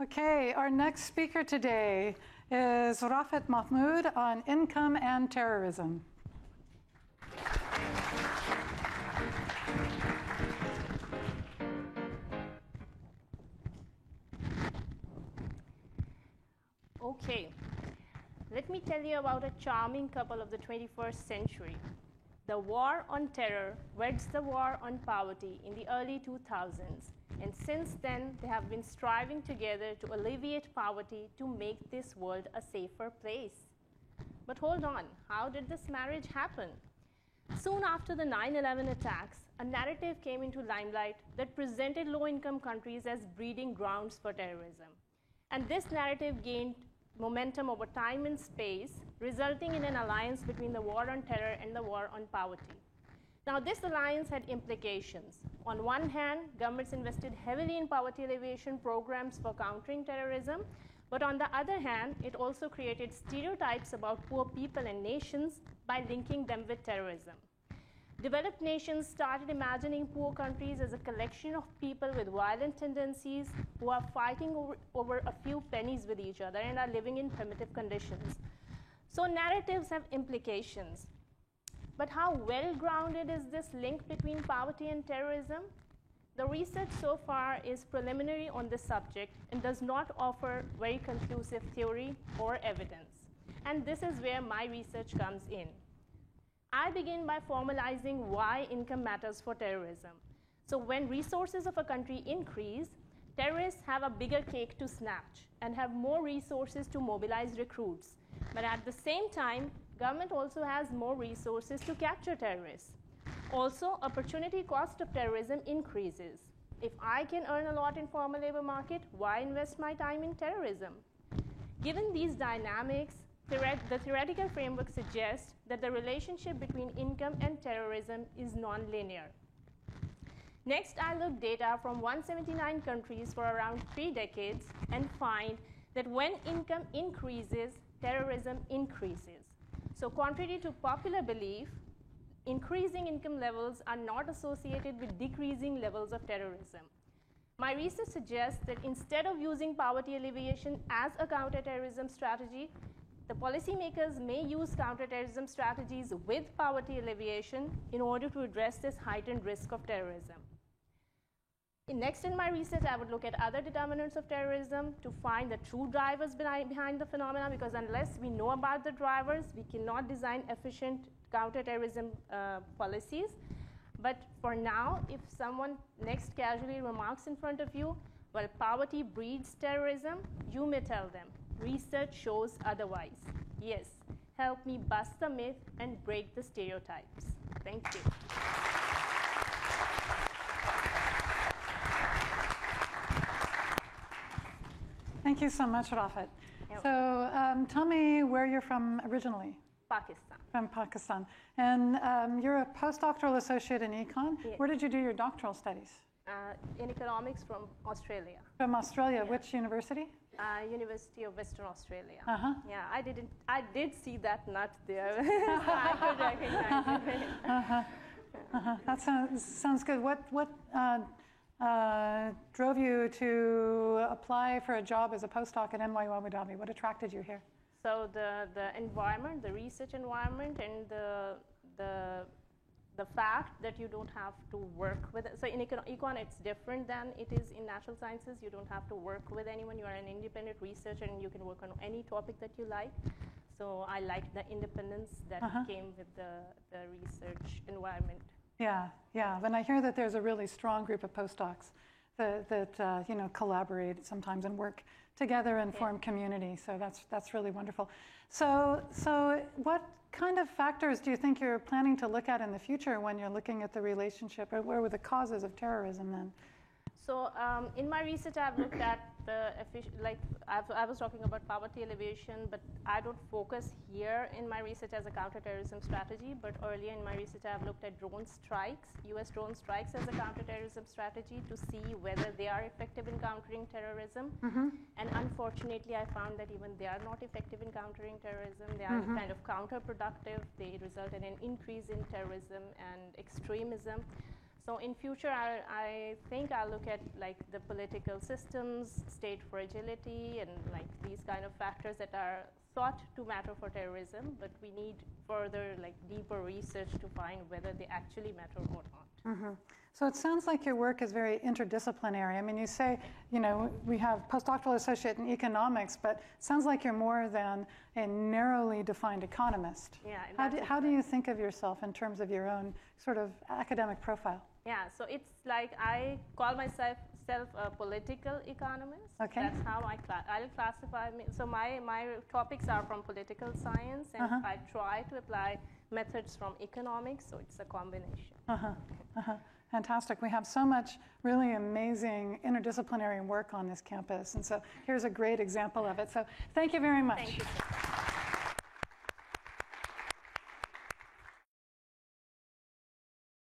Okay, our next speaker today is Rafat Mahmoud on income and terrorism. Okay, let me tell you about a charming couple of the 21st century. The war on terror weds the war on poverty in the early 2000s, and since then they have been striving together to alleviate poverty to make this world a safer place. But hold on, how did this marriage happen? Soon after the 9/11 attacks, a narrative came into limelight that presented low-income countries as breeding grounds for terrorism. And this narrative gained momentum over time and space, resulting in an alliance between the war on terror and the war on poverty. Now, this alliance had implications. On one hand, governments invested heavily in poverty alleviation programs for countering terrorism, but on the other hand, it also created stereotypes about poor people and nations by linking them with terrorism. Developed nations started imagining poor countries as a collection of people with violent tendencies who are fighting over a few pennies with each other and are living in primitive conditions. So narratives have implications. But how well-grounded is this link between poverty and terrorism? The research so far is preliminary on this subject and does not offer very conclusive theory or evidence. And this is where my research comes in. I begin by formalizing why income matters for terrorism. So when resources of a country increase, terrorists have a bigger cake to snatch and have more resources to mobilize recruits. But at the same time, government also has more resources to capture terrorists. Also, opportunity cost of terrorism increases. If I can earn a lot in formal labor market, why invest my time in terrorism? Given these dynamics, the theoretical framework suggests that the relationship between income and terrorism is nonlinear. Next, I look data from 179 countries for around 3 decades and find that when income increases, terrorism increases. So contrary to popular belief, increasing income levels are not associated with decreasing levels of terrorism. My research suggests that instead of using poverty alleviation as a counterterrorism strategy, the policymakers may use counterterrorism strategies with poverty alleviation in order to address this heightened risk of terrorism. Next in my research, I would look at other determinants of terrorism to find the true drivers behind the phenomena, because unless we know about the drivers, we cannot design efficient counterterrorism policies. But for now, if someone next casually remarks in front of you, well, poverty breeds terrorism, you may tell them, research shows otherwise. Yes, help me bust the myth and break the stereotypes. Thank you. Thank you so much, Rafat. So tell me where you're from originally. Pakistan. From Pakistan. And you're a postdoctoral associate in econ. Yes. Where did you do your doctoral studies? In economics from Australia. From Australia, yeah. Which university? University of Western Australia. Uh-huh. Yeah, I did see that nut there, so I could recognize it. Uh-huh. Uh-huh. That sounds good. What drove you to apply for a job as a postdoc at NYU Abu Dhabi? What attracted you here? So the environment, the research environment, and the fact that you don't have to work with it. So in econ, it's different than it is in natural sciences. You don't have to work with anyone. You are an independent researcher, and you can work on any topic that you like. So I liked the independence that came with the research environment. Yeah, yeah. When I hear that there's a really strong group of postdocs that collaborate sometimes and work together and form community. So that's really wonderful. So what kind of factors do you think you're planning to look at in the future when you're looking at the relationship, or where were the causes of terrorism then? So in my research, I've looked at I was talking about poverty alleviation, but I don't focus here in my research as a counterterrorism strategy. But earlier in my research, I've looked at drone strikes, U.S. drone strikes as a counterterrorism strategy to see whether they are effective in countering terrorism. Mm-hmm. And unfortunately, I found that even they are not effective in countering terrorism. They are kind of counterproductive. They result in an increase in terrorism and extremism. So in future, I think I'll look at like the political systems, state fragility, and like these kind of factors that are thought to matter for terrorism, but we need further like deeper research to find whether they actually matter or not. Mm-hmm. So it sounds like your work is very interdisciplinary. I mean, you say, you know, we have postdoctoral associate in economics, but it sounds like you're more than a narrowly defined economist. Yeah. How do you think of yourself in terms of your own sort of academic profile? Yeah, so it's like I call myself a political economist. Okay. That's how I'll classify me. So my topics are from political science, and I try to apply methods from economics, so it's a combination. Fantastic. We have so much really amazing interdisciplinary work on this campus, and so here's a great example of it. So thank you very much. Thank you.